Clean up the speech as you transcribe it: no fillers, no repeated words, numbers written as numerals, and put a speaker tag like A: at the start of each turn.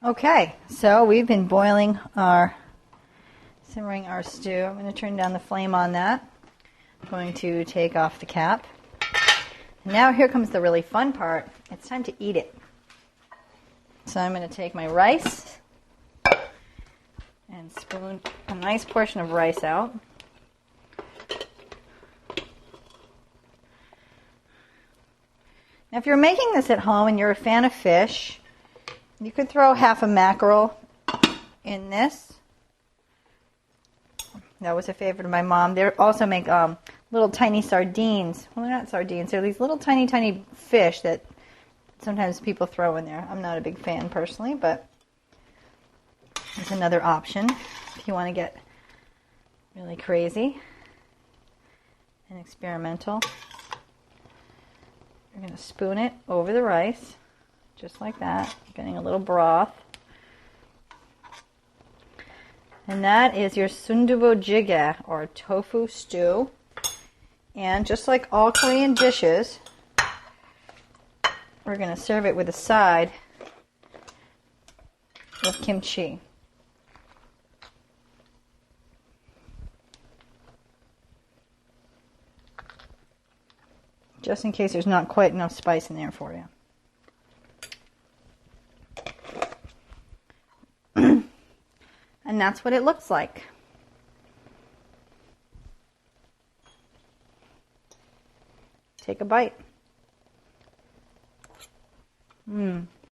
A: Okay, so we've been simmering our stew. I'm going to turn down the flame on that. I'm going to take off the cap. Now here comes the really fun part. It's time to eat it. So I'm going to take my rice and spoon a nice portion of rice out. Now if you're making this at home and you're a fan of fish, you could throw half a mackerel in this. That was a favorite of my mom. They also make little tiny sardines. Well, they're not sardines. They're these little tiny, tiny fish that sometimes people throw in there. I'm not a big fan personally, but it's another option if you want to get really crazy and experimental. You're going to spoon it over the rice, just like that, getting a little broth. And that is your sundubu jjigae, or tofu stew. And just like all Korean dishes, we're going to serve it with a side of kimchi. Just in case there's not quite enough spice in there for you. And that's what it looks like. Take a bite.